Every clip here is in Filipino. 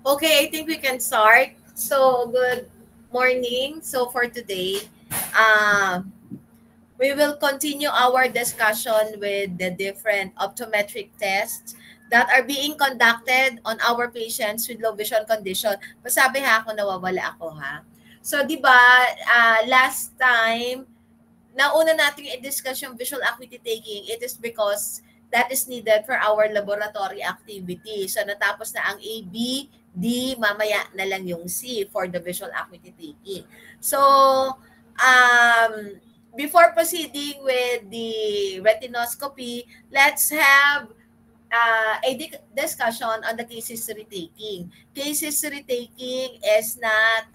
Okay, I think we can start. So, good morning. So, for today, um, we will continue our discussion with the different optometric tests that are being conducted on our patients with low vision condition. Masabi ha ako nawawala ako ha. So, di ba, last time, nauna natin i-discuss yung visual acuity taking, it is because that is needed for our laboratory activity. So natapos na ang A, B, D, mamaya na lang yung C for the visual acuity taking. So, before proceeding with the retinoscopy, let's have a discussion on the case history taking. Case history taking is not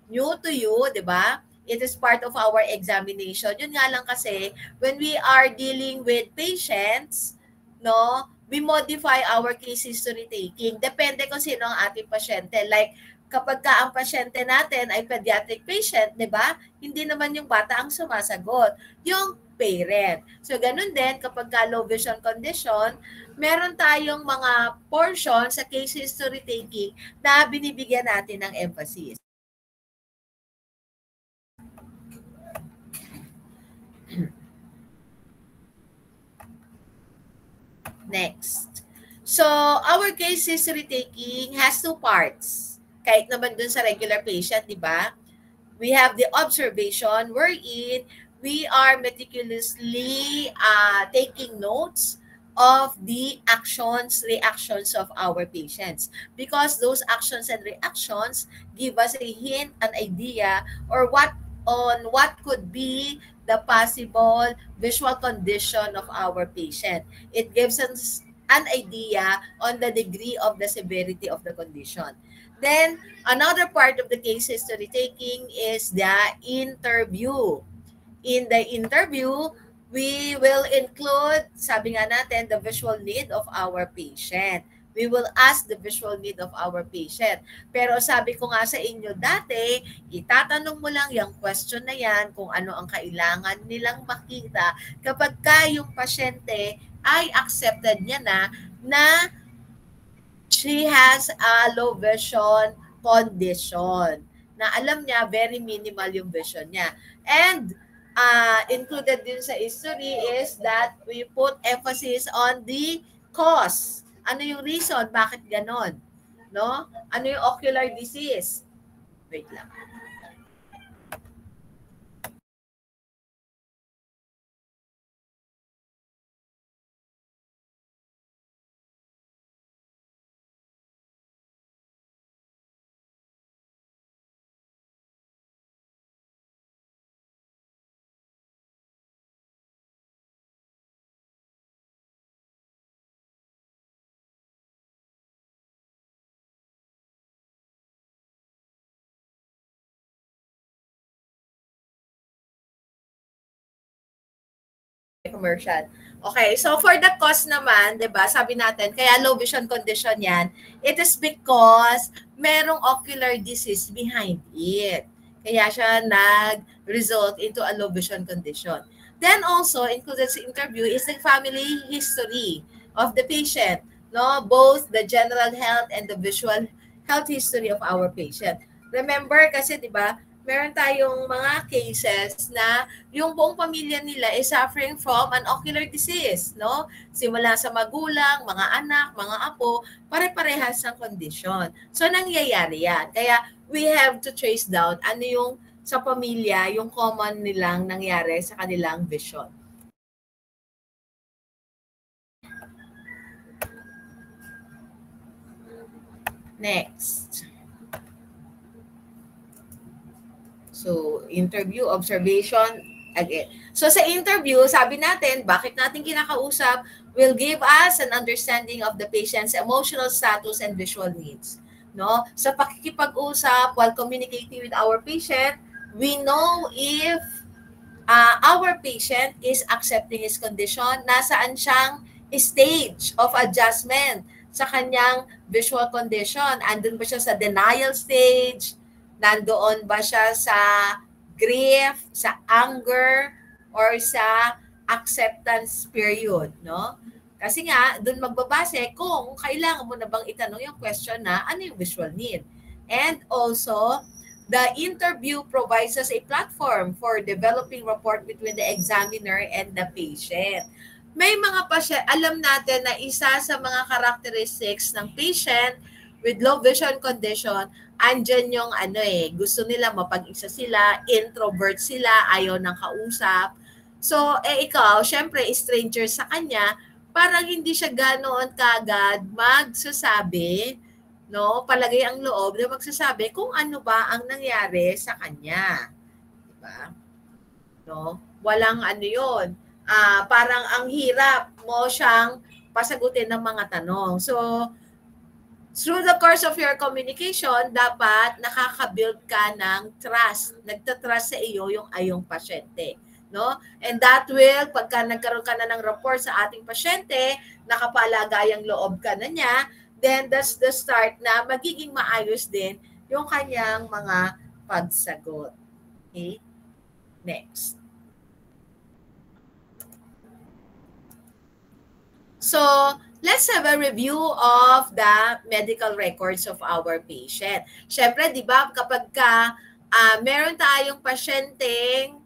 new to you, di ba? It is part of our examination. Yun nga lang kasi, when we are dealing with patients, no, we modify our case history taking. Depende kung sino ang ating pasyente. Like, kapag ka ang pasyente natin ay pediatric patient, di ba? Hindi naman yung bata ang sumasagot. Yung parent. So, ganun din, kapag ka low vision condition, meron tayong mga portion sa case history taking na binibigyan natin ng emphasis. Next. So, our case history taking has two parts. Kahit naman dun sa regular patient, di ba? We have the observation wherein we are meticulously taking notes of the actions, reactions of our patients. Because those actions and reactions give us a hint, an idea, or what could be the possible visual condition of our patient. It gives us an idea on the degree of the severity of the condition. Then, another part of the case history taking is the interview. In the interview, we will include, sabi nga natin, the visual need of our patient. We will ask the visual need of our patient. Pero sabi ko nga sa inyo dati, itatanong mo lang yung question na yan kung ano ang kailangan nilang makita kapag ka yung pasyente ay accepted niya na she has a low vision condition na alam niya very minimal yung vision niya. And included din sa history is that we put emphasis on the cause. Ano yung reason? Bakit ganon? No? Ano yung ocular disease? Wait lang. Commercial. Okay, so for the cause naman, 'di ba? Sabi natin, kaya low vision condition 'yan. It is because merong ocular disease behind it. Kaya siya nag-result into a low vision condition. Then also included sa interview is the family history of the patient, no? Both the general health and the visual health history of our patient. Remember kasi 'di ba, meron tayong mga cases na yung buong pamilya nila is suffering from an ocular disease, no? Simula sa magulang, mga anak, mga apo, pare-parehas ng kondisyon. So, nangyayari yan. Kaya, we have to trace down ano yung sa pamilya, yung common nilang nangyari sa kanilang vision. Next. So, interview, observation, again. So, sa interview, sabi natin, bakit natin kinakausap, will give us an understanding of the patient's emotional status and visual needs. No? Sa pakikipag-usap, while communicating with our patient, we know if our patient is accepting his condition, nasaan siyang stage of adjustment sa kanyang visual condition. Andun ba siya sa denial stage? Nandoon ba siya sa grief, sa anger, or sa acceptance period, no? Kasi nga, doon magbabase kung kailangan mo na bang itanong yung question na ano yung visual need. And also, the interview provides us a platform for developing rapport between the examiner and the patient. May mga pasyente, alam natin na isa sa mga characteristics ng patient with low vision condition, andyan yung gusto nila mapag-isa sila, introvert sila, ayaw ng kausap. So, ikaw, syempre, stranger sa kanya, parang hindi siya ganoon kagad magsasabi, no? Palagay ang loob na magsasabi kung ano ba ang nangyari sa kanya. Diba? No? Walang ano yun. Parang ang hirap mo siyang pasagutin ng mga tanong. So, through the course of your communication, dapat nakaka-build ka ng trust. Nagtatrust sa iyo yung ayong pasyente. No? And that will, pagka nagkaroon ka na ng rapport sa ating pasyente, nakapalagayang loob ka na niya, then that's the start na magiging maayos din yung kanyang mga pagsagot. Okay? Next. So, let's have a review of the medical records of our patient. Siyempre, di ba, kapag meron tayong pasyenteng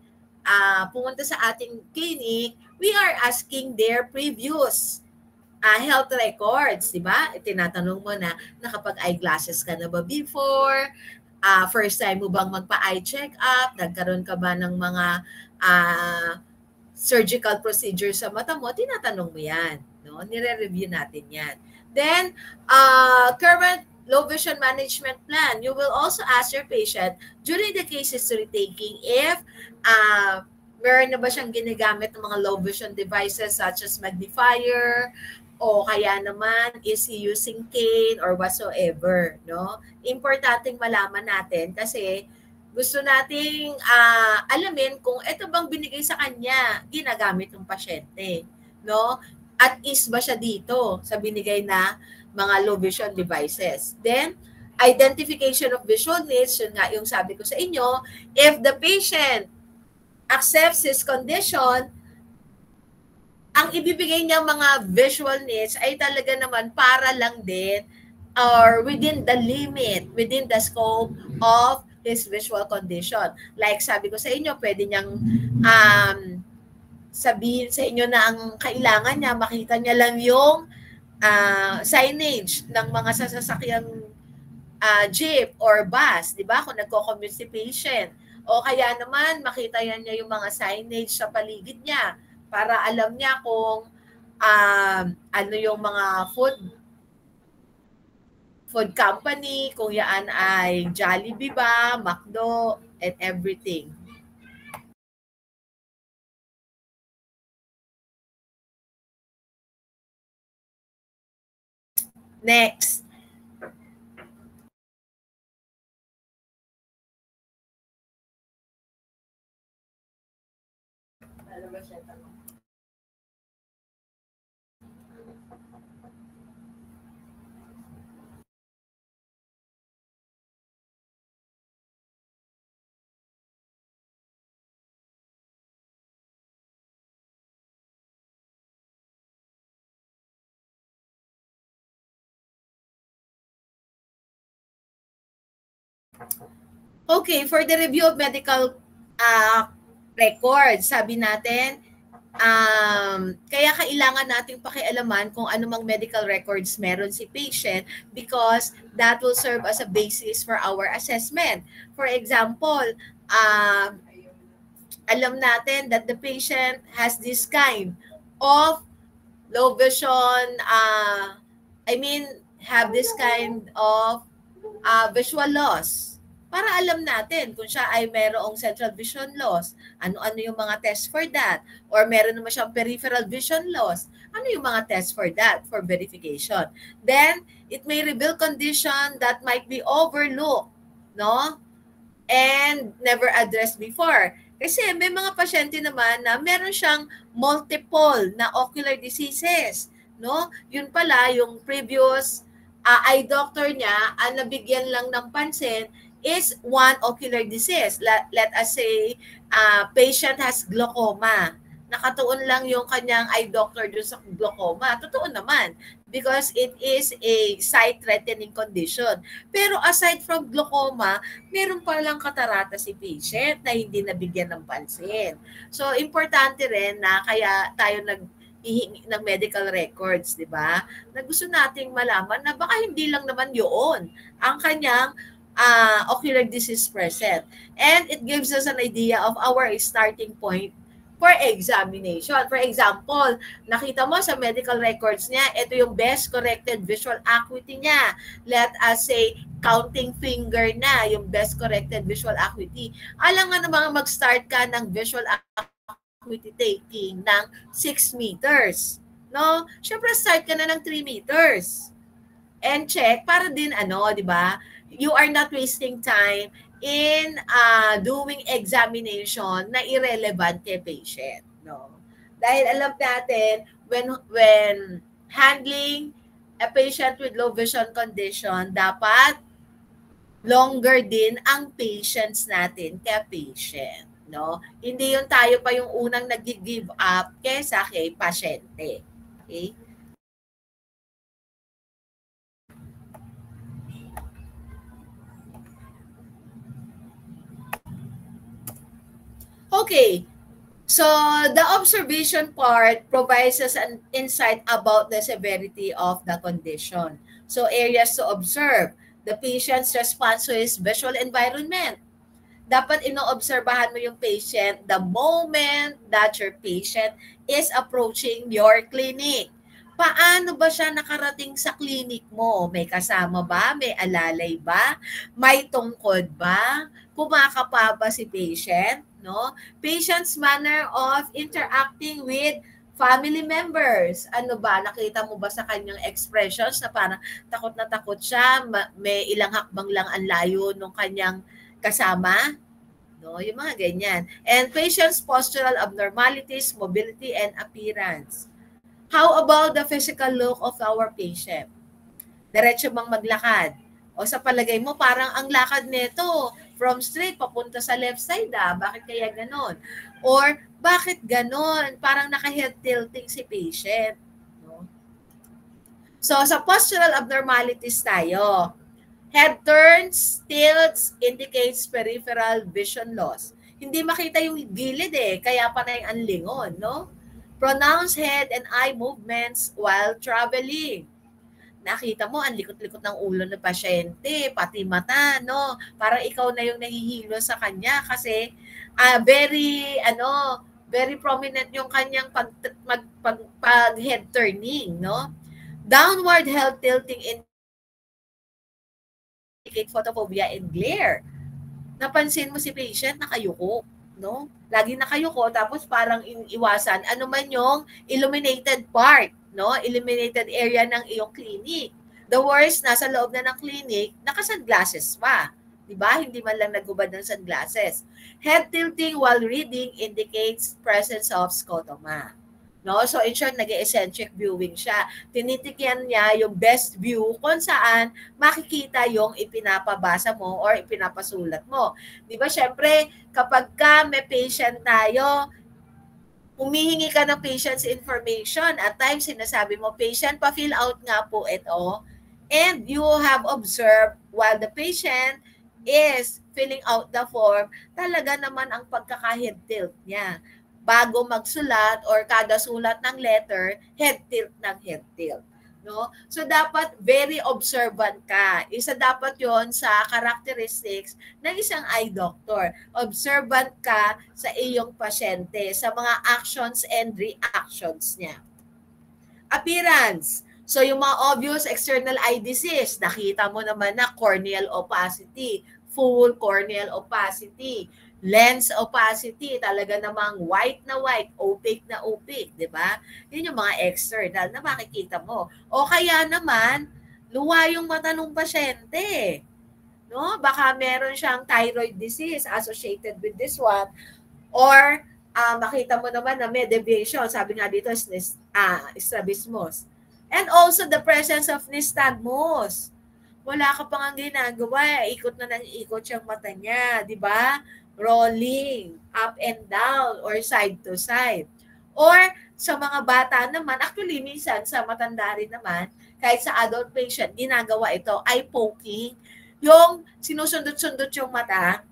pumunta sa ating clinic, we are asking their previous health records, di ba? Tinatanong mo na, nakapag-eyeglasses ka na ba before? First time mo bang magpa-eye check-up? Nagkaroon ka ba ng mga surgical procedure sa mata mo? Tinatanong mo yan. No? Nire-review natin yan. Then, current low vision management plan. You will also ask your patient during the case history taking if meron na ba siyang ginagamit ng mga low vision devices such as magnifier, o kaya naman is he using cane or whatsoever, no? Importanteng malaman natin kasi gusto nating alamin kung ito bang binigay sa kanya ginagamit ng pasyente, no? At is ba siya dito sa binigay na mga low vision devices. Then, identification of visual needs, yun nga yung sabi ko sa inyo, if the patient accepts his condition, ang ibibigay niya mga visual needs ay talaga naman para lang din or within the limit, within the scope of his visual condition. Like sabi ko sa inyo, pwede niyang sabihin sa inyo na ang kailangan niya, makita niya lang yung signage ng mga sasasakyang jeep or bus, di ba? Kung nagko-commute si patient. O kaya naman, makita niya yung mga signage sa paligid niya para alam niya kung ano yung mga food company, kung yan ay Jollibee ba, McDo, and everything. Next. Okay, for the review of medical records, sabi natin, kaya kailangan nating pakialaman kung anumang medical records meron si patient because that will serve as a basis for our assessment. For example, alam natin that the patient has this kind of low vision, have this kind of visual loss. Para alam natin kung siya ay mayroong central vision loss, ano-ano yung mga tests for that, or meron naman siyang peripheral vision loss, ano yung mga tests for that, for verification. Then, it may reveal condition that might be overlooked, no? And never addressed before. Kasi may mga pasyente naman na meron siyang multiple na ocular diseases, no? Yun pala, yung previous eye doctor niya, ang nabigyan lang ng pansin is one ocular disease. Let us say, patient has glaucoma. nakatuon lang yung kanyang eye doctor doon sa glaucoma. Totoo naman, because it is a sight-threatening condition. Pero aside from glaucoma, meron palang katarata si patient na hindi nabigyan ng pansin. So, importante rin na kaya tayo ihingi ng medical records, di ba? Na gusto nating malaman na baka hindi lang naman yun ang kanyang ocular disease present. And it gives us an idea of our starting point for examination. For example, nakita mo sa medical records niya, ito yung best corrected visual acuity niya. Let us say, counting finger na, yung best corrected visual acuity. Alam nga naman mag-start ka ng visual acuity taking ng 6 meters. No? Siyempre, start ka na ng 3 meters. And check, para din di ba? You are not wasting time in doing examination na irrelevant kay patient. No? Dahil alam natin, when handling a patient with low vision condition, dapat longer din ang patience natin kay patient. No? Hindi yung tayo pa yung unang nag-give up kaysa kay pasyente. Okay? Okay. So, the observation part provides us an insight about the severity of the condition. So, areas to observe. The patient's response to his visual environment. Dapat inoobserbahan mo yung patient the moment that your patient is approaching your clinic. Paano ba siya nakarating sa clinic mo? May kasama ba? May alalay ba? May tungkod ba? Kumakapa ba si patient? No? Patient's manner of interacting with family members. Ano ba? Nakita mo ba sa kanyang expressions na parang takot na takot siya? May ilang hakbang lang ang layo nung kanyang kasama? No, yung mga ganyan. And patient's postural abnormalities, mobility, and appearance. How about the physical look of our patient? Diretso bang maglakad? O sa palagay mo, parang ang lakad nito from straight papunta sa left side Bakit kaya ganon? Or bakit ganon? Parang naka-head tilting si patient. No? So sa postural abnormalities tayo. Head turns, tilts, indicates peripheral vision loss. Hindi makita yung gilid kaya panay ang lingon, no? Pronounced head and eye movements while traveling. Nakita mo, ang likot-likot ng ulo ng pasyente, pati mata, no? Parang ikaw na yung nahihilo sa kanya kasi very prominent yung kanyang pag head turning, no? Downward head tilting indicate photophobia and glare. Napansin mo si patient nakayuko, no? Lagi nakayuko tapos parang iwasan ano man yung illuminated part, no? Illuminated area ng iyong clinic. The worst, nasa loob na ng clinic, naka-sunglasses pa. 'Di ba? Hindi man lang naghubad ng sunglasses. Head tilting while reading indicates presence of scotoma. No? So in short, nag-eccentric viewing siya. Tinitikyan niya yung best view kung saan makikita yung ipinapabasa mo or ipinapasulat mo. Di ba, syempre, kapag may patient tayo, humihingi ka ng patient's information. At times, sinasabi mo, patient, pa-fill out nga po ito. And you have observed while the patient is filling out the form, talaga naman ang pagkaka-head tilt niya. Bago magsulat or kada sulat ng letter, head tilt ng head tilt. No? So, dapat very observant ka. Isa dapat yon sa characteristics ng isang eye doctor. Observant ka sa iyong pasyente, sa mga actions and reactions niya. Appearance. So, yung mga obvious external eye disease, nakita mo naman na corneal opacity, full corneal opacity, lens opacity, talaga namang white na white, opaque na opaque, di ba? Yun yung mga external na makikita mo. O kaya naman, luwa yung mata ng pasyente. No? Baka meron siyang thyroid disease associated with this one. Or makita mo naman na may deviation. Sabi nga dito, strabismus. And also the presence of nystagmus. Wala ka pang ginagawa. Ikot na ng ikot yung mata niya. Di ba? Rolling up and down or side to side. Or sa mga bata naman, actually minsan sa matanda rin naman, kahit sa adult patient, ginagawa ito, eye poking. Yung sinusundot-sundot yung mata,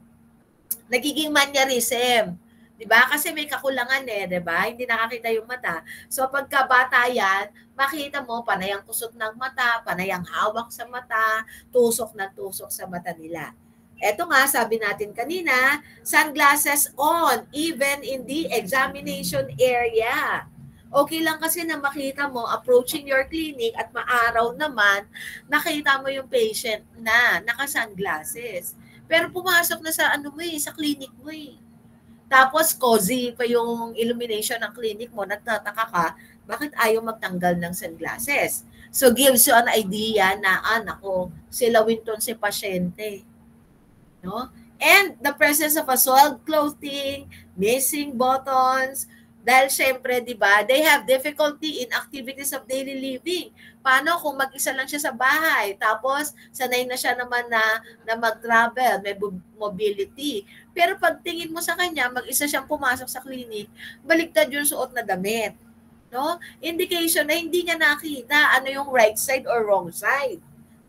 nagiging mannerism. 'Di ba? Kasi may kakulangan 'di ba? Hindi nakakita yung mata. So pagka bata 'yan, makita mo panay ang kusot ng mata, panay ang hawak sa mata, tusok na tusok sa mata nila. Eto nga, sabi natin kanina, sunglasses on, even in the examination area. Okay lang kasi na makita mo, approaching your clinic at maaraw naman, nakita mo yung patient na naka-sunglasses. Pero pumasok na sa ano mo sa clinic mo Tapos cozy pa yung illumination ng clinic mo, nagtataka ka, bakit ayaw magtanggal ng sunglasses? So gives you an idea na, nako, silawin ton si pasyente. No? And the presence of a soiled clothing, missing buttons, dahil syempre, di ba, they have difficulty in activities of daily living. Paano kung mag-isa lang siya sa bahay, tapos sanay na siya naman na mag-travel, may mobility. Pero pag tingin mo sa kanya, mag-isa siyang pumasok sa clinic, baliktad yung suot na damit. No? Indication na hindi niya nakita ano yung right side or wrong side.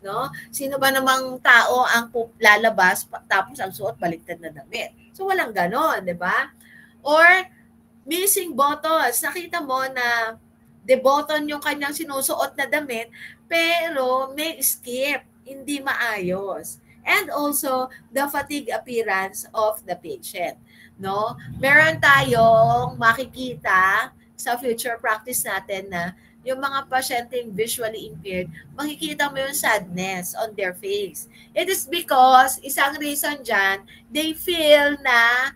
No? Sino ba namang tao ang lalabas tapos ang suot baliktad na damit? So walang ganon, 'di ba? Or missing buttons. Nakita mo na the button yung kanyang sinusuot na damit pero may skip, hindi maayos. And also the fatigue appearance of the patient, no? Meron tayong makikita sa future practice natin na yung mga pasyenteng visually impaired, makikita mo yung sadness on their face. It is because, isang reason dyan, they feel na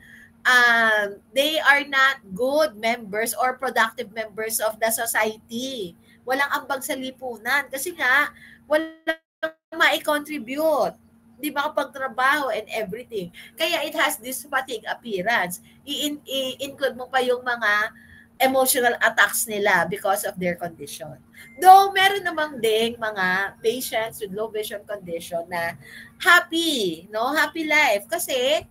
they are not good members or productive members of the society. Walang ambag sa lipunan. Kasi nga, walang ma-contribute. Hindi makapagtrabaho and everything. Kaya it has this fatigue appearance. I-include mo pa yung mga emotional attacks nila because of their condition. Though meron namang ding mga patients with low vision condition na happy, no? Happy life. Kasi,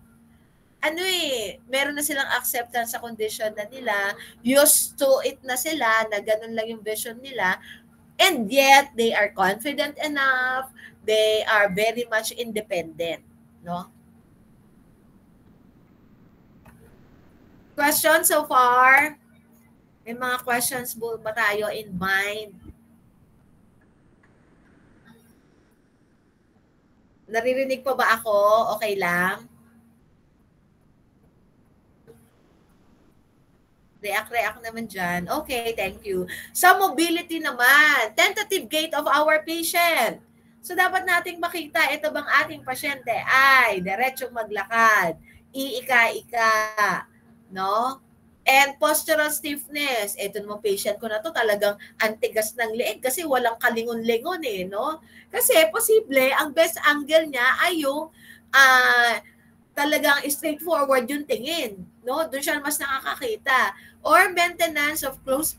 meron na silang acceptance sa condition na nila, used to it na sila, na ganun lang yung vision nila, and yet, they are confident enough, they are very much independent, no? Questions so far? May mga questions ba tayo in mind? Naririnig pa ba ako? Okay lang? React naman dyan. Okay, thank you. Sa mobility naman, tentative gait of our patient. So, dapat nating makita, ito bang ating pasyente ay diretsong maglakad, iika-ika, no? And postural stiffness. Ito naman patient ko na to, talagang antigas ng leeg kasi walang kalingon-lingon no? Kasi posible, ang best angle niya ay yung talagang straightforward yung tingin, no? Doon siya mas nakakakita. Or maintenance of close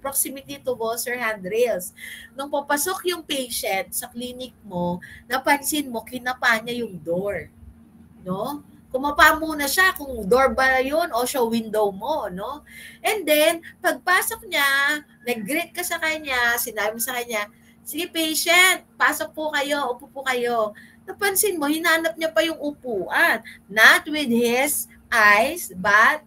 proximity to walls or handrails. Nung papasok yung patient sa clinic mo, napansin mo, kinapa niya yung door, no? Kumapa muna siya kung door ba yun o show window mo, no? And then, pagpasok niya, nag-greet ka sa kanya, sinabi mo sa kanya, sige patient, pasok po kayo, upo po kayo. Napansin mo, hinanap niya pa yung upuan. Not with his eyes, but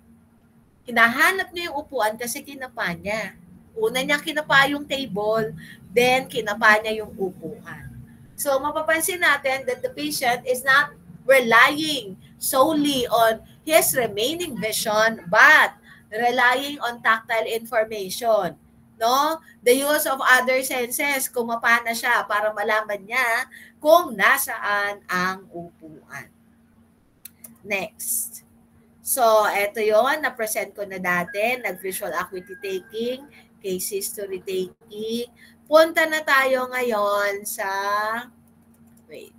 hinahanap niya yung upuan kasi kinapa niya. Una niya kinapa yung table, then kinapa niya yung upuan. So, mapapansin natin that the patient is not relying solely on his remaining vision, but relying on tactile information. No? The use of other senses, kumapa na siya para malaman niya kung nasaan ang upuan. Next. So, eto yon, na-present ko na dati, nag-visual acuity taking, case history taking. Punta na tayo ngayon sa, wait.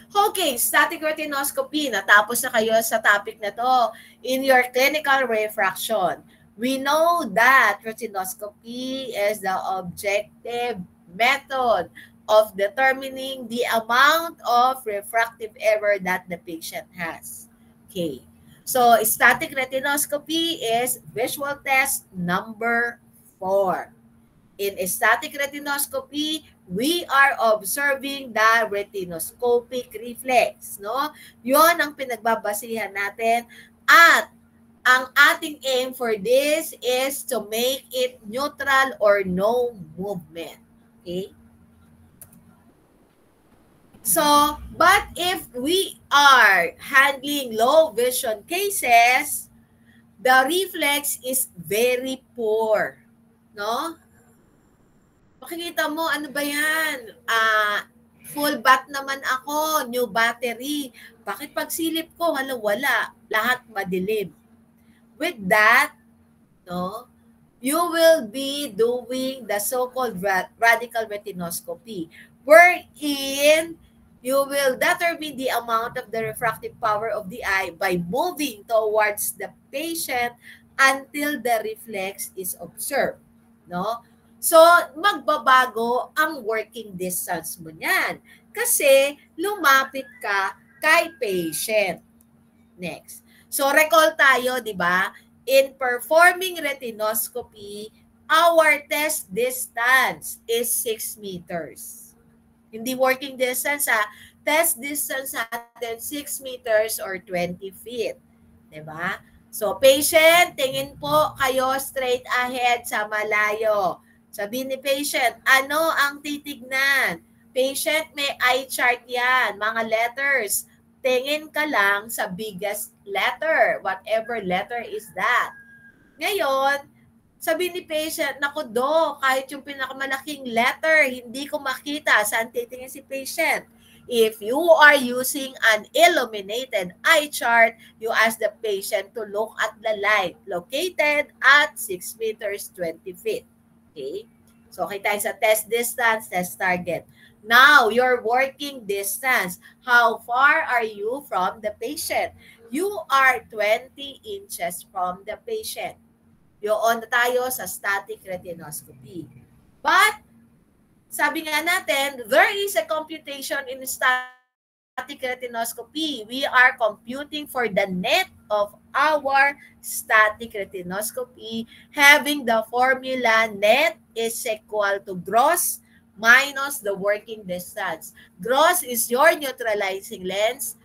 Okay, static retinoscopy. Natapos na kayo sa topic na to. In your clinical refraction, we know that retinoscopy is the objective method of determining the amount of refractive error that the patient has. Okay. So, static retinoscopy is visual test number 4. In static retinoscopy, we are observing the retinoscopic reflex, no? 'Yon ang pinagbabasihan natin at ang ating aim for this is to make it neutral or no movement. Okay? So, but if we are handling low vision cases, the reflex is very poor. No? Makikita mo, ano ba yan? Full bat naman ako, new battery. Bakit pagsilip ko, wala, lahat madilim. With that, no, you will be doing the so-called radical retinoscopy, wherein you will determine the amount of the refractive power of the eye by moving towards the patient until the reflex is observed. No? So, magbabago ang working distance mo niyan kasi lumapit ka kay patient. Next. So, recall tayo, di ba? In performing retinoscopy, our test distance is 6 meters. Hindi working distance, ha? Test distance natin 6 meters or 20 feet. Di ba? So, patient, tingin po kayo straight ahead sa malayo. Sabihin ni patient, ano ang titignan? Patient, may eye chart yan, mga letters. Tingin ka lang sa biggest letter, whatever letter is that. Ngayon, sabi ni patient, naku do, kahit yung pinakamalaking letter, hindi ko makita saan titingin si patient. If you are using an illuminated eye chart, you ask the patient to look at the light located at 6 meters 20 feet. Okay? So, okay tayo sa test distance, test target. Now, your working distance. How far are you from the patient? You are 20 inches from the patient. Yun na tayo sa static retinoscopy. But, sabi nga natin, there is a computation in static retinoscopy. We are computing for the net of our static retinoscopy having the formula net is equal to gross minus the working distance. Gross is your neutralizing lens.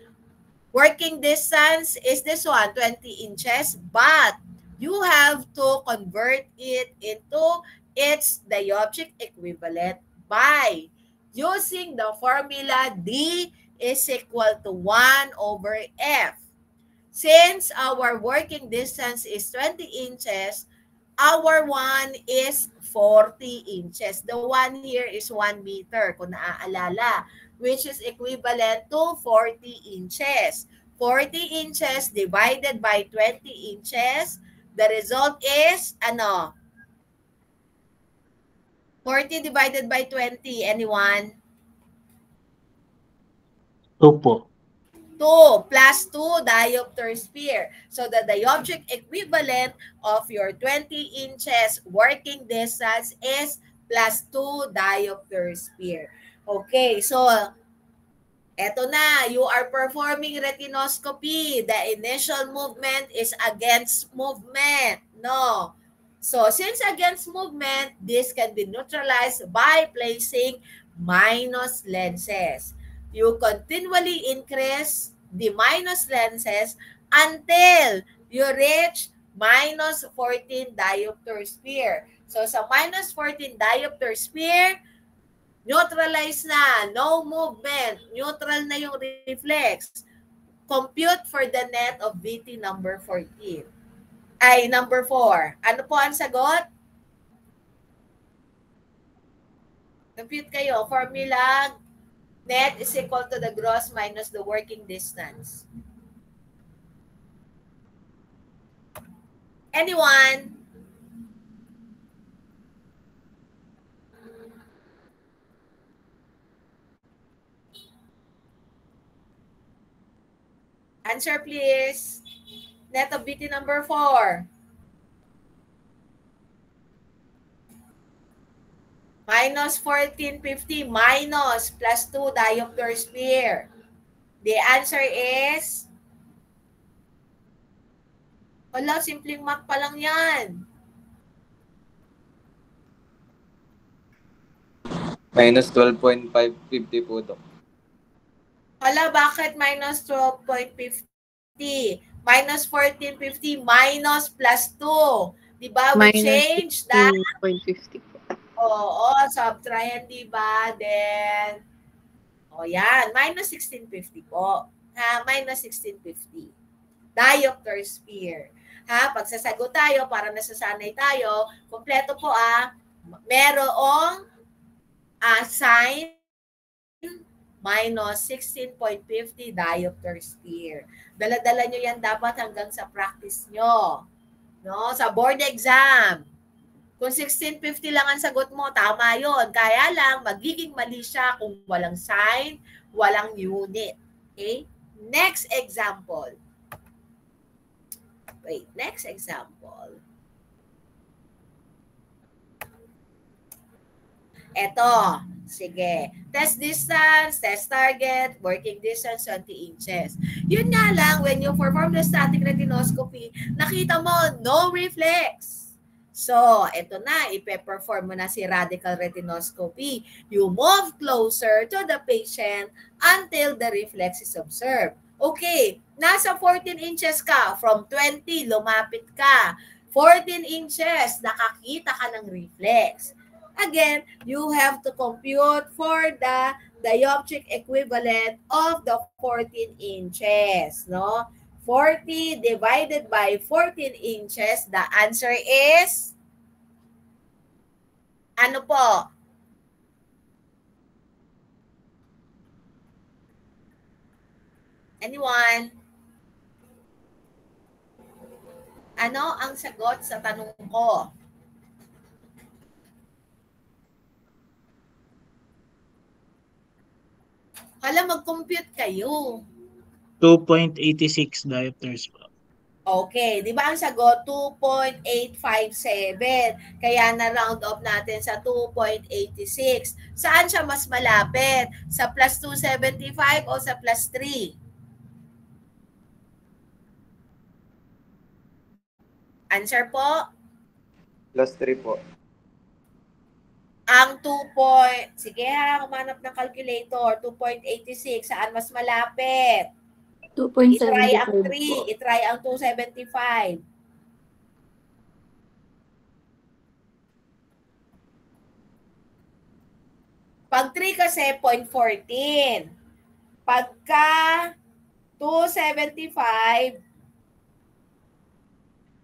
Working distance is this one, 20 inches, but you have to convert it into its dioptric equivalent by using the formula D is equal to 1 over F. Since our working distance is 20 inches, our 1 is 40 inches. The 1 here is 1 meter, kung naaalala, which is equivalent to 40 inches. 40 inches divided by 20 inches, the result is, ano? 40 divided by 20, anyone? 2 po. 2 plus 2 diopter sphere. So the dioptric equivalent of your 20 inches working distance is plus 2 diopter sphere. Okay, so eto na, you are performing retinoscopy. The initial movement is against movement. No. So since against movement, this can be neutralized by placing minus lenses. You continually increase the minus lenses until you reach minus 14 diopter sphere. So sa minus 14 diopter sphere, neutralize na, no movement, neutral na yung reflex. Compute for the net of VT number 14. Ay, number 4. Ano po ang sagot? Compute kayo. Formula, net is equal to the gross minus the working distance. Anyone? Answer please. Net of VT number 4. Minus 1450 minus plus 2 diopter sphere. The answer is, wala, simpleng math pa lang yan. Minus 12.550 po, Dok. Wala, bakit minus 12.50? Minus 1450 minus plus 2. Diba? We change that. 16.50 po. Oo, subtrahen, diba? Then, yan, minus 1650 po. Ha, minus 1650. Diopter sphere. Ha, pagsasagot tayo, para nasasanay tayo, kompleto po merong sign minus 16.50 diopter sphere. Dala-dala nyo yan dapat hanggang sa practice nyo. No? Sa board exam. Kung 1650 lang ang sagot mo, tama yon. Kaya lang, magiging mali siya kung walang sign, walang unit. Okay? Next example. Wait, next example. Eto, sige. Test distance, test target, working distance, 20 inches. Yun nga lang, when you perform the static retinoscopy, nakita mo, no reflex. So, eto na, ipe-perform mo na si radical retinoscopy. You move closer to the patient until the reflex is observed. Okay, nasa 14 inches ka, from 20, lumapit ka. 14 inches, nakakita ka ng reflex. Again, you have to compute for the dioptric equivalent of the 14 inches, no? 40 divided by 14 inches, the answer is, ano po? Anyone? Ano ang sagot sa tanong ko? Hala, mag-compute kayo. 2.86 diopters po. Okay, di ba ang sagot 2.857? Kaya na-round off natin sa 2.86. Saan siya mas malapit? Sa plus 275 o sa plus 3? Answer po? Plus 3 po. Ang 2. Sige ha, kumanap ng calculator. 2.86. Saan mas malapit? 2.75 I-try ang po. 3. I-try ang 275. Pag 3 kasi, 0.14. Pagka 275,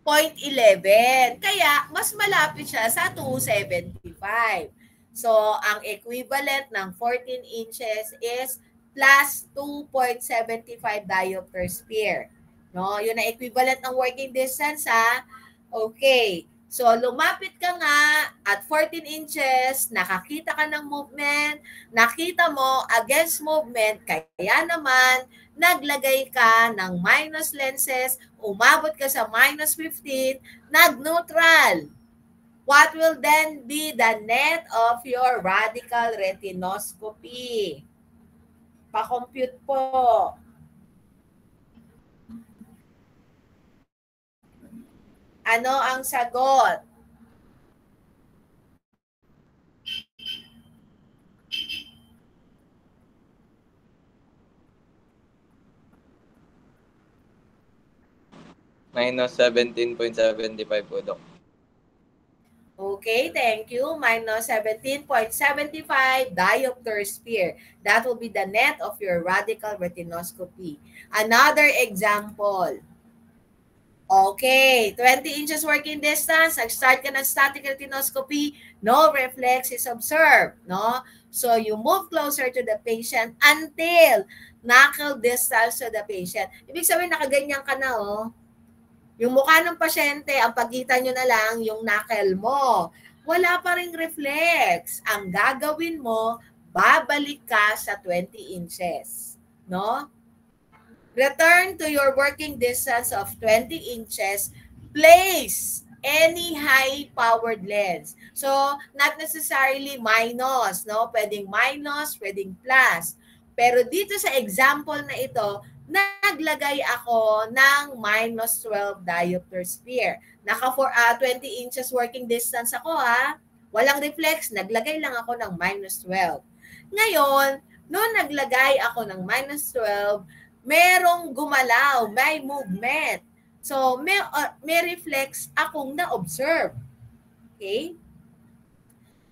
0.11. Kaya, mas malapit siya sa 275. So, ang equivalent ng 14 inches is plus 2.75 diopter sphere. No? Yun ang equivalent ng working distance, ha? Okay. So, lumapit ka nga at 14 inches, nakakita ka ng movement, nakita mo against movement, kaya naman, naglagay ka ng minus lenses, umabot ka sa minus 15, nag-neutral. What will then be the net of your radical retinoscopy? Pa-compute po. Ano ang sagot? Minus 17.75 po, Dok. Okay, thank you. Minus 17.75 diopter sphere. That will be the net of your radical retinoscopy. Another example. Okay, 20 inches working distance, nag-start ka ng static retinoscopy, no reflex is observed, no? So you move closer to the patient until knuckle distance to the patient. Ibig sabihin, nakaganyan ka na, oh. Yung mukha ng pasyente, ang pagitan nyo na lang yung knuckle mo. Wala pa ring reflex. Ang gagawin mo, babalik ka sa 20 inches, no? Return to your working distance of 20 inches. Place any high-powered lens. So, not necessarily minus, no? Pwedeng minus, pwedeng plus. Pero dito sa example na ito, naglagay ako ng minus 12 diopter sphere. Naka 20 inches working distance ako ha. Walang reflex, naglagay lang ako ng minus 12. Ngayon, noon naglagay ako ng minus 12, merong gumalaw, may movement. So, may reflex akong na-observe. Okay?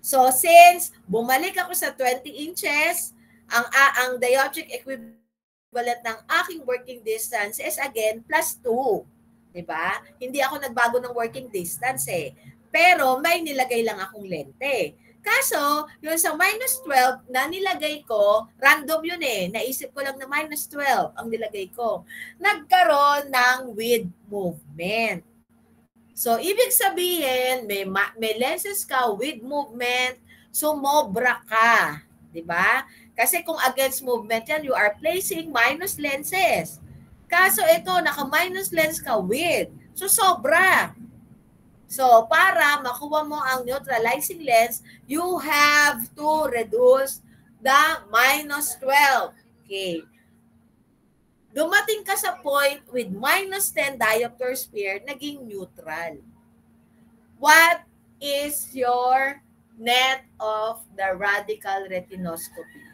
So, since bumalik ako sa 20 inches, ang dioptric equivalent ng aking working distance is again plus 2. Diba? Hindi ako nagbago ng working distance eh. Pero may nilagay lang akong lente. Kaso, yun sa minus 12 na nilagay ko, random yun eh. Naisip ko lang na minus 12 ang nilagay ko. Nagkaroon ng with movement. So, ibig sabihin, may lenses ka with movement, sumobra ka. Diba? Kasi kung against movement yan, you are placing minus lenses. Kaso ito, naka-minus lens ka with. So, sobra. So, para makuha mo ang neutralizing lens, you have to reduce the minus 12. Okay. Dumating ka sa point with minus 10 diopter sphere, naging neutral. What is your net of the radical retinoscopy?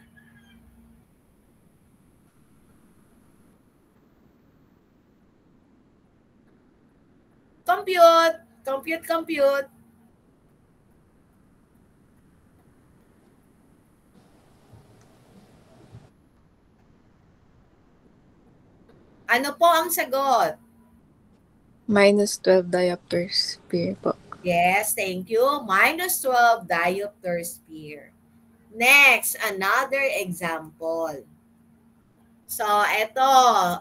Compute. Ano po ang sagot? Minus 12 diopter sphere po. Yes, thank you. Minus 12 diopter sphere. Next, another example. So, eto,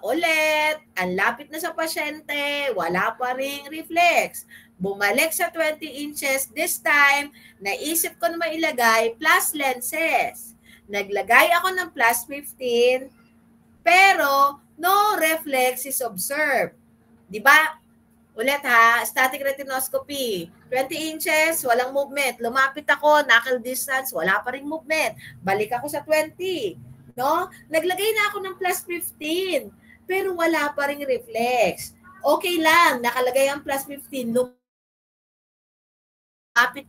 ulit, ang lapit na sa pasyente, wala pa ring reflex. Bumalik sa 20 inches, this time, naisip ko na mailagay plus lenses. Naglagay ako ng plus 15, pero no reflex is observed. Diba? Ulit ha, static retinoscopy. 20 inches, walang movement. Lumapit ako, knuckle distance, wala pa ring movement. Balik ako sa 20. No? Naglagay na ako ng plus 15, pero wala pa ring reflex. Okay lang, nakalagay ang plus 15, lumapit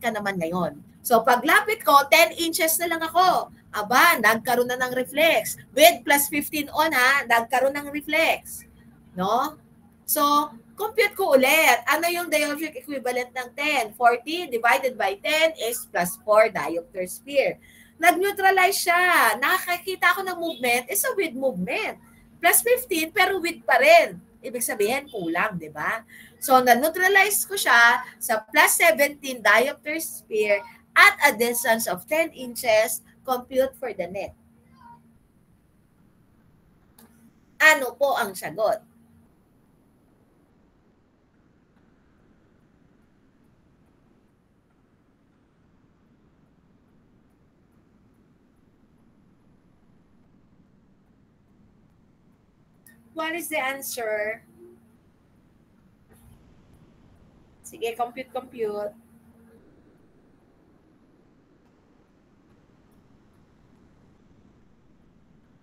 ka naman ngayon. So, paglapit ko, 10 inches na lang ako. Aba, nagkaroon na ng reflex. With plus 15 on ha, nagkaroon ng reflex. No? So, compute ko ulit. Ano yung dioptric equivalent ng 10? 40 divided by 10 is plus 4 diopter sphere. Nag-neutralize siya. Nakakita ako ng movement, is a with movement. Plus 15, pero with pa rin. Ibig sabihin, kulang, di ba? So, na-neutralize ko siya sa plus 17 diopter sphere at a distance of 10 inches. Compute for the net. Ano po ang sagot? What is the answer? Sige, compute.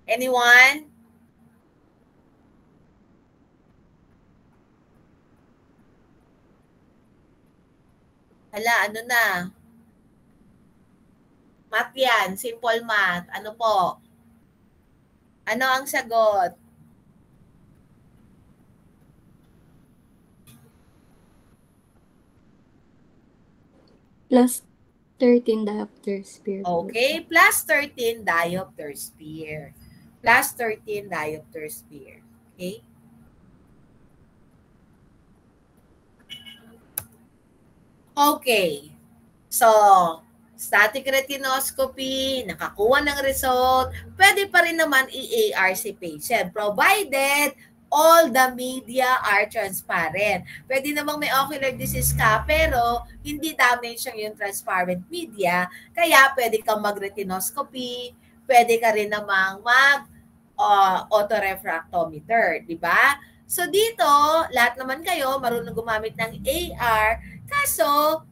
Anyone? Hala, ano na? Math yan, simple math. Ano po? Ano ang sagot? Plus 13 diopter sphere. Okay, plus 13 diopter sphere. Plus 13 diopter sphere. Okay? Okay. So, static retinoscopy, nakakuha ng result, pwede pa rin naman i-AR si patient, provided all the media are transparent. Pwede namang may ocular disease ka, pero hindi damage yung transparent media, kaya pwede kang mag-retinoscopy, pwede ka rin namang autorefractometer, di ba? So dito, lahat naman kayo marunong gumamit ng AR, Kaso,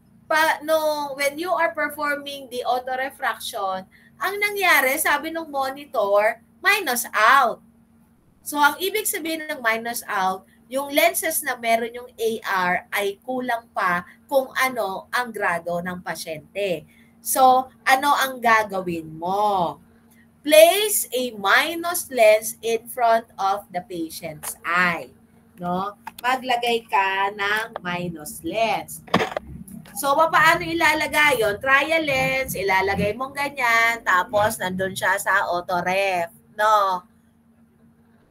when you are performing the autorefraction, ang nangyari, sabi ng monitor, minus out. So, ang ibig sabihin ng minus out, yung lenses na meron yung AR ay kulang pa kung ano ang grado ng pasyente. So, ano ang gagawin mo? Place a minus lens in front of the patient's eye. No? Maglagay ka ng minus lens. So, paano ilalagay yon? Trial lens, ilalagay mong ganyan, tapos nandun siya sa autoref. No?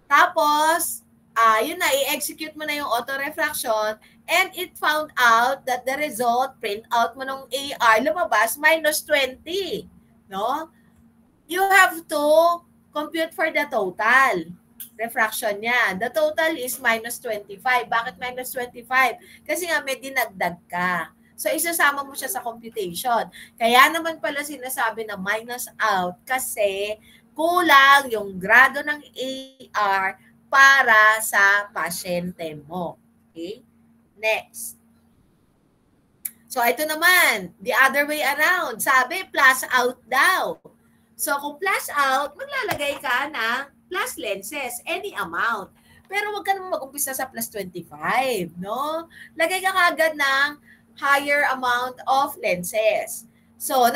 Tapos, yun na, i-execute mo na yung autorefraction and it found out that the result, print out mo ng AR, lumabas, minus 20. No? You have to compute for the total refraction niya. The total is minus 25. Bakit minus 25? Kasi nga may dinagdag ka. So, isasama mo siya sa computation. Kaya naman pala sinasabi na minus out kasi kulang yung grado ng AR para sa pasyente mo. Okay? Next. So, ito naman, the other way around. Sabi, plus out daw. So, kung plus out, maglalagay ka ng plus lenses, any amount. Pero wag ka naman mag-umpisa sa plus 25, no? Lagay ka kagad ng higher amount of lenses. So,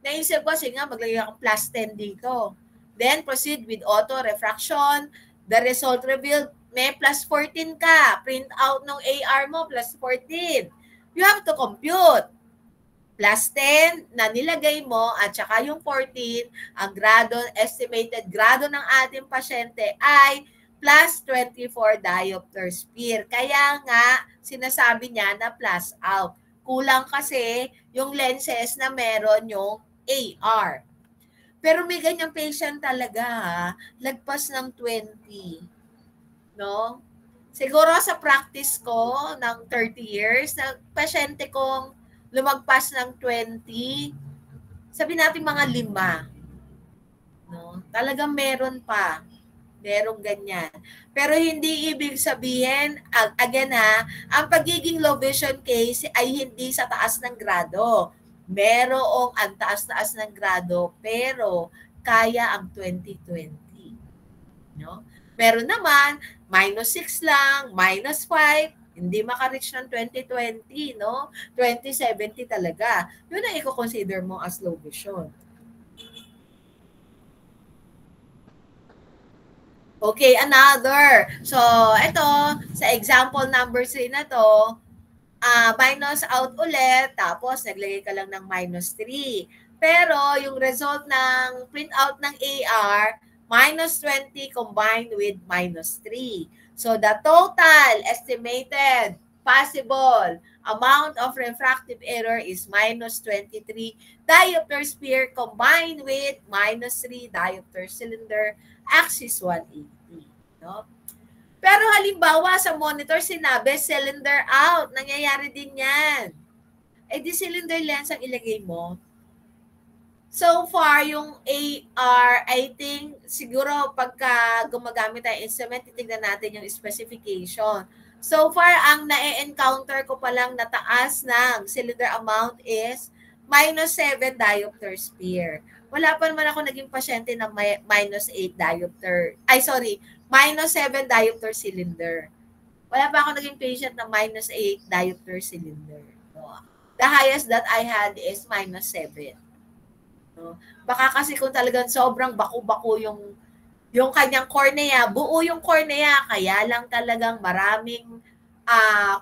naisip ko kasi nga, maglagay ako plus 10 dito. Then, proceed with auto-refraction. The result revealed, may plus 14 ka. Print out ng AR mo, plus 14. You have to compute. Plus 10 na nilagay mo at saka yung 14, ang estimated grado ng ating pasyente ay plus 24 diopters per. Kaya nga, sinasabi niya na plus out. Kulang kasi yung lenses na meron yung AR. Pero may ganyang patient talaga, lagpas ng 20. No? Siguro sa practice ko ng 30 years, na pasyente kong lumagpas ng 20, sabi natin mga 5. No? Talagang meron pa. Merong ganyan. Pero hindi ibig sabihin, again ang pagiging low vision case ay hindi sa taas ng grado. Merong ang taas-taas ng grado, pero kaya ang 20/20. No? Meron naman, minus 6 lang, minus 5, hindi maka-reach ng 20/20, no? 20/70 talaga. Yun ang i-consider mo as low vision. Okay, another. So, ito, sa example number 3 na to, minus out ulit, tapos naglagay ka lang ng minus 3. Pero, yung result ng printout ng AR, minus 20 combined with minus 3. So, the total estimated possible amount of refractive error is minus 23 diopters per combined with minus 3 diopter cylinder axis 180. No? Pero halimbawa sa monitor, sinabi cylinder out. Nangyayari din yan. Eh di cylinder lens ang ilagay mo. So far, yung AR, I think, siguro pagka gumagamit tayo instrument, titignan natin yung specification. So far, ang na-encounter ko pa lang na taas ng cylinder amount is minus 7 diopters per. Wala pa naman ako naging pasyente na minus 8 diopter. Minus 7 diopter cylinder. Wala pa ako naging patient na minus 8 diopter cylinder. No? The highest that I had is minus 7. No? Baka kasi kung talagang sobrang baku-baku yung kanyang cornea, buo yung cornea, kaya lang talagang maraming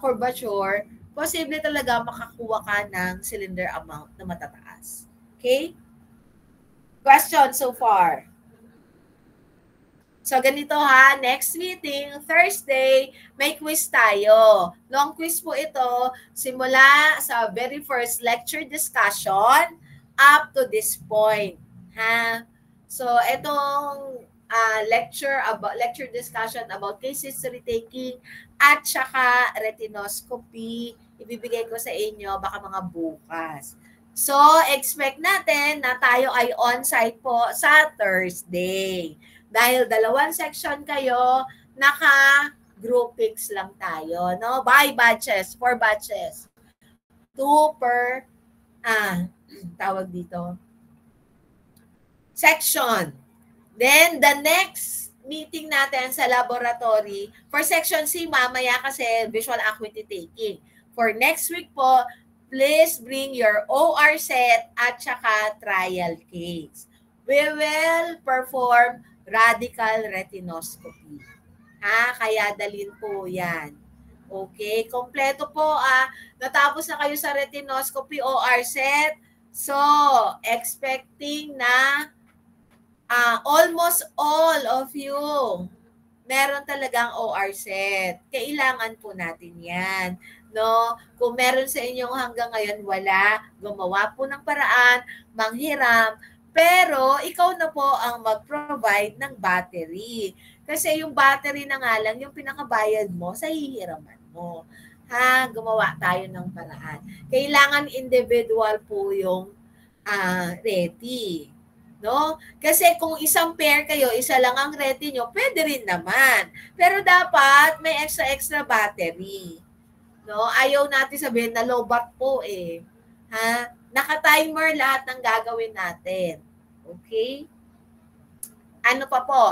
curvature, posible talaga makakuha ka ng cylinder amount na matataas. Okay? Question so far? So, ganito next meeting, Thursday, may quiz tayo. Long quiz po ito, simula sa very first lecture discussion up to this point. So, itong lecture discussion about case history taking at saka retinoscopy, ibibigay ko sa inyo baka mga bukas. So, expect natin na tayo ay on-site po sa Thursday. Dahil 2 section kayo, groupings lang tayo, no? By batches, 4 batches. 2 per, tawag dito, section. Then, the next meeting natin sa laboratory, for section C, mamaya kasi visual acuity taking. For next week po, please bring your OR set at saka trial case. We will perform radical retinoscopy. Kaya dalhin po yan. Okay, kompleto po. Natapos na kayo sa retinoscopy OR set. So, expecting na almost all of you meron talagang OR set. Kailangan po natin yan. No? Kung meron sa inyong hanggang ngayon wala, gumawa po ng paraan, manghiram, pero ikaw na po ang mag-provide ng battery. Kasi yung battery na nga lang, yung pinakabayad mo sa hihiraman mo. Gumawa tayo ng paraan. Kailangan individual po yung ready. No? Kasi kung isang pair kayo, isa lang ang ready nyo, pwede rin naman. Pero dapat may extra battery. No? Ayaw natin sabihin na low bat po eh. Naka-timer lahat ng gagawin natin. Okay? Ano pa po?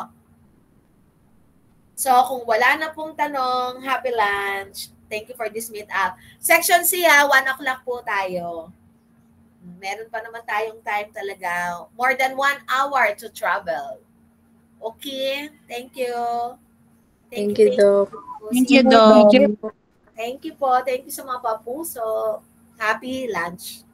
So, kung wala na pong tanong, happy lunch. Thank you for this meet-up. Section C, 1 o'clock po tayo. Meron pa naman tayong time talaga. More than 1 hour to travel. Okay? Thank you. Thank you, Doc. Thank you, Doc. Thank you po. Thank you sa mga papuso. Happy lunch.